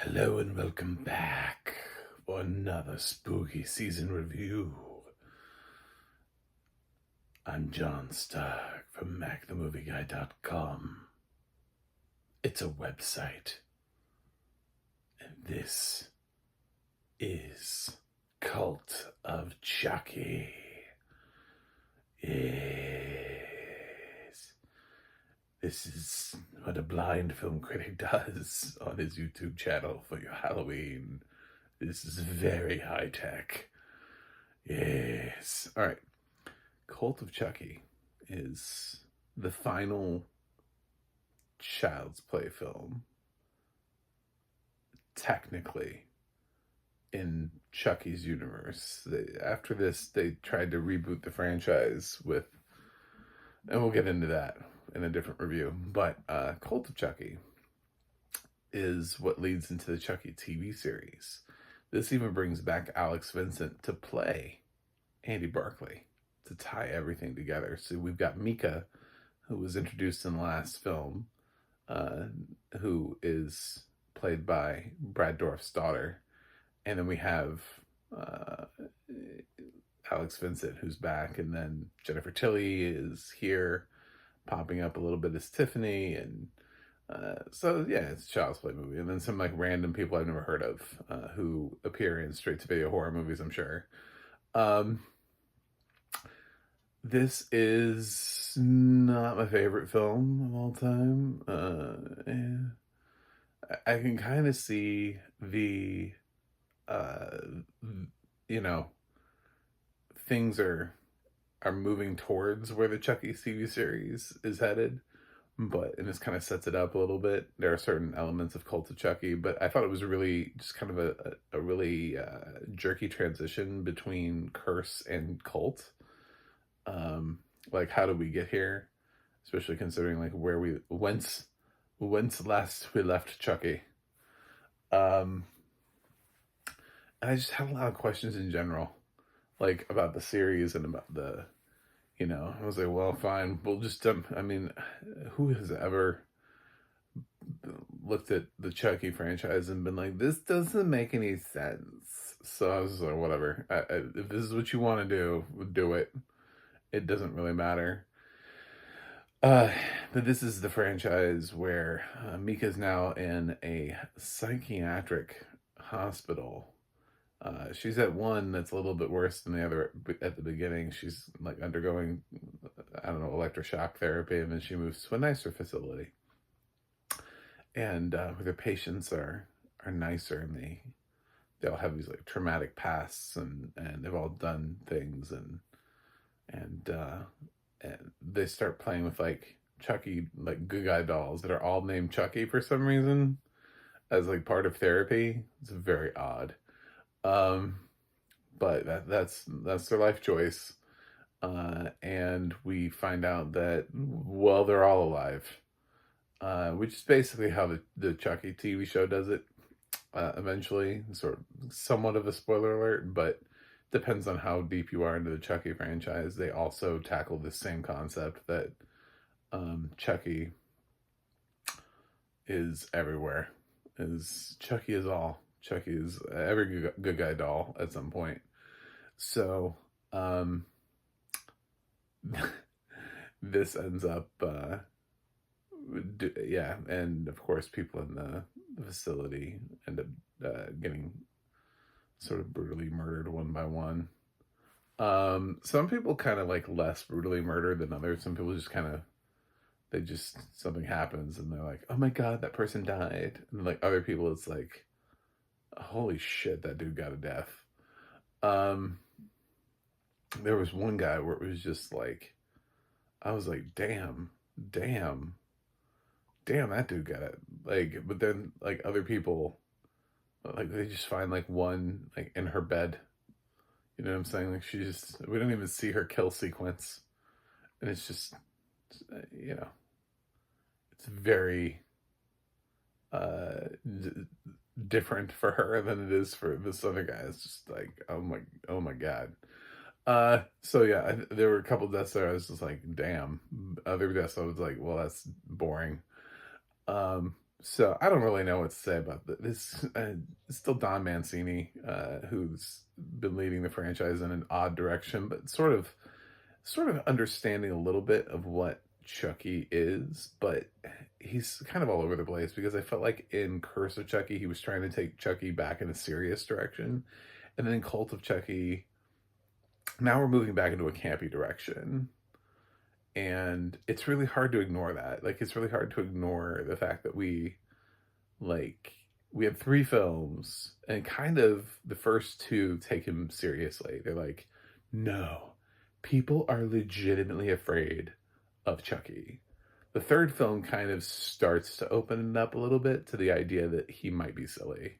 Hello and welcome back for another spooky season review. I'm John Stark from MacTheMovieGuy.com. It's a website, and this is Cult of Chucky. Yes. This is what a blind film critic does on his YouTube channel for your Halloween. This is very high tech. Yes. All right. Cult of Chucky is the final Child's Play film, technically, in Chucky's universe. After this, they tried to reboot the franchise with, and we'll get into that in a different review, but Cult of Chucky is what leads into the Chucky TV series. This even brings back Alex Vincent to play Andy Barclay, to tie everything together. So we've got Mika, who was introduced in the last film, who is played by Brad Dourif's daughter. And then we have Alex Vincent, who's back. And then Jennifer Tilly is here, popping up a little bit as Tiffany. And so, yeah, it's a Child's Play movie. And then some like random people I've never heard of who appear in straight-to-video horror movies, I'm sure. This is not my favorite film of all time. I can kind of see the, you know, things are moving towards where the Chucky TV series is headed, and this kind of sets it up a little bit. There are certain elements of Cult of Chucky, but I thought it was really just kind of a really jerky transition between Curse and Cult. Like, how did we get here? Especially considering like whence last we left Chucky. And I just had a lot of questions in general, like about the series and about the, I was like, well, fine, we'll just, I mean, who has ever looked at the Chucky franchise and been like, this doesn't make any sense? So I was like, whatever. If this is what you want to do it. It doesn't really matter. But this is the franchise where Mika's now in a psychiatric hospital. She's at one that's a little bit worse than the other at the beginning. She's like undergoing, I don't know, electroshock therapy, and then she moves to a nicer facility. And where the patients are nicer, and they all have these like traumatic pasts, and they've all done things, and they start playing with like Chucky, like good guy dolls that are all named Chucky for some reason as like part of therapy. It's very odd. But that's their life choice. And we find out that, well, they're all alive. Which is basically how the Chucky TV show does it. Eventually, sort of somewhat of a spoiler alert, but depends on how deep you are into the Chucky franchise. They also tackle the same concept that Chucky is everywhere. Chucky is all. Chucky is every good guy doll at some point. So this ends up, yeah, and of course people in the facility end up getting sort of brutally murdered one by one. Some people kind of like less brutally murdered than others. Some people just kind of, something happens and they're like, oh my god, that person died. And like other people, it's like, holy shit, that dude got a death. There was one guy where it was just like, I was like, damn, that dude got it. Like, but then like other people, like they just find like one like in her bed. You know what I'm saying? Like we don't even see her kill sequence. And it's just, it's very different for her than it is for this other guy. It's just like, oh my god. So yeah, there were a couple deaths there I was just like, damn. Other deaths I was like, well, that's boring. So I don't really know what to say about this. It's still Don Mancini, who's been leading the franchise in an odd direction, but sort of understanding a little bit of what Chucky is, but he's kind of all over the place because I felt like in Curse of Chucky, he was trying to take Chucky back in a serious direction. And then in Cult of Chucky, now we're moving back into a campy direction. And it's really hard to ignore that. Like, it's really hard to ignore the fact that like, we had three films, and kind of the first two take him seriously. They're like, no, people are legitimately afraid of Chucky. The third film kind of starts to open it up a little bit to the idea that he might be silly.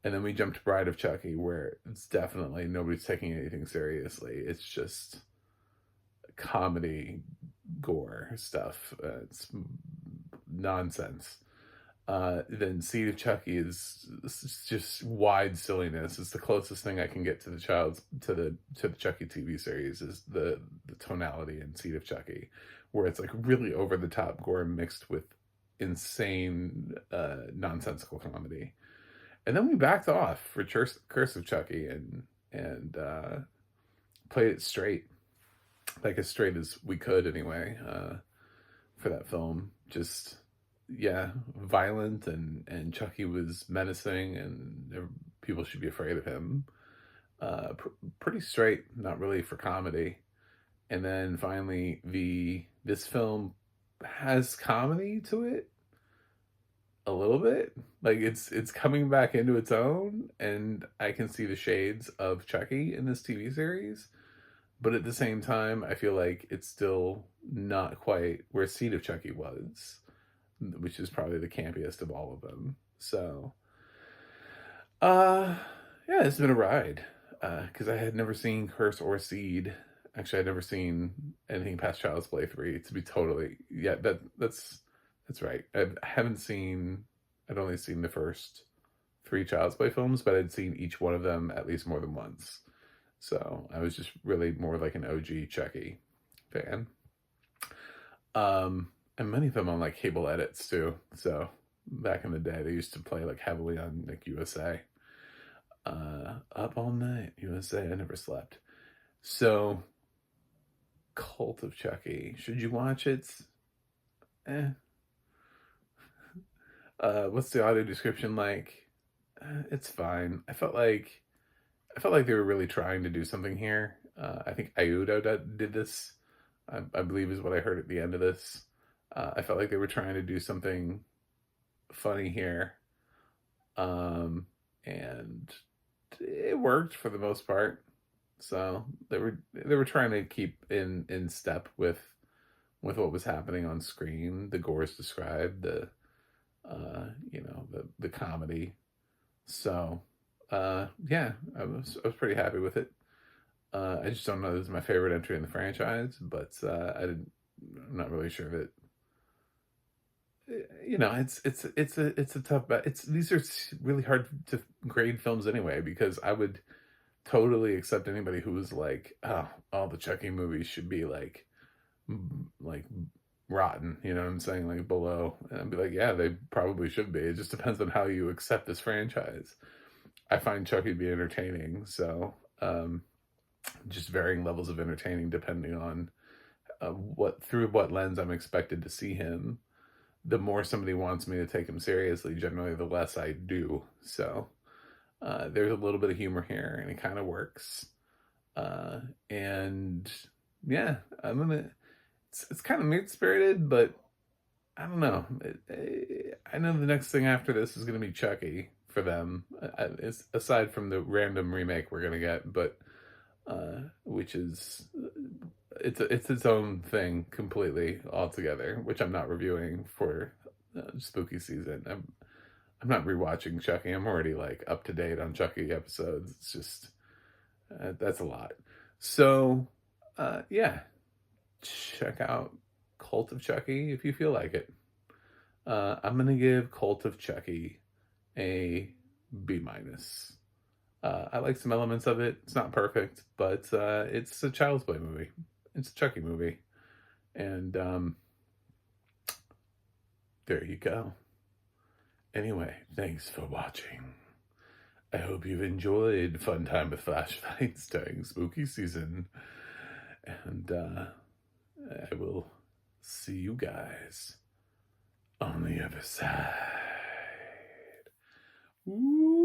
And then we jump to Bride of Chucky, where it's definitely nobody's taking anything seriously. It's just comedy, gore stuff. It's nonsense. Then Seed of Chucky is just wide silliness. It's the closest thing I can get to the Chucky TV series is the tonality in Seed of Chucky, where it's like really over the top gore mixed with insane nonsensical comedy. And then we backed off for Curse of Chucky and played it straight, like as straight as we could anyway, for that film. Just, yeah, violent, and Chucky was menacing, and people should be afraid of him. Pretty straight, not really for comedy. And then finally, this film has comedy to it a little bit. Like, it's coming back into its own, and I can see the shades of Chucky in this TV series. But at the same time, I feel like it's still not quite where Seed of Chucky was, which is probably the campiest of all of them. So, yeah, it's been a ride. Because I had never seen Curse or Seed. Actually, I'd never seen anything past Child's Play 3. To be totally, yeah, that's right. I'd only seen the first three Child's Play films, but I'd seen each one of them at least more than once. So I was just really more like an OG Chucky fan. And many of them on like cable edits too. So back in the day, they used to play like heavily on like USA. Up All Night, USA, I never slept. So, Cult of Chucky, should you watch it? Eh. What's the audio description like? It's fine. I felt like they were really trying to do something here. I think Iudo did this, I believe is what I heard at the end of this. I felt like they were trying to do something funny here. And it worked for the most part. So they were trying to keep in step with what was happening on screen. The gore is described, the comedy. So yeah, I was pretty happy with it. I just don't know this is my favorite entry in the franchise, but I'm not really sure that, it's a tough bet. These are really hard to grade films anyway, because I would totally accept anybody who was like, oh, all the Chucky movies should be like rotten, you know what I'm saying, like below. And I'd be like, yeah, they probably should be. It just depends on how you accept this franchise. I find Chucky to be entertaining, so just varying levels of entertaining depending on through what lens I'm expected to see him. The more somebody wants me to take him seriously, generally the less I do. So there's a little bit of humor here, and it kind of works. And yeah, it's kind of mid spirited, but I don't know. I know the next thing after this is going to be Chucky for them. It's aside from the random remake we're going to get, but which is it's its own thing completely altogether, which I'm not reviewing for spooky season. I'm not rewatching Chucky. I'm already like up to date on Chucky episodes. It's just that's a lot. So yeah, check out Cult of Chucky if you feel like it. I'm gonna give Cult of Chucky a B minus. I like some elements of it. It's not perfect, but it's a Child's Play movie. It's a Chucky movie, and there you go. Anyway, thanks for watching. I hope you've enjoyed Fun Time with Flashlights during spooky season. And I will see you guys on the other side. Ooh.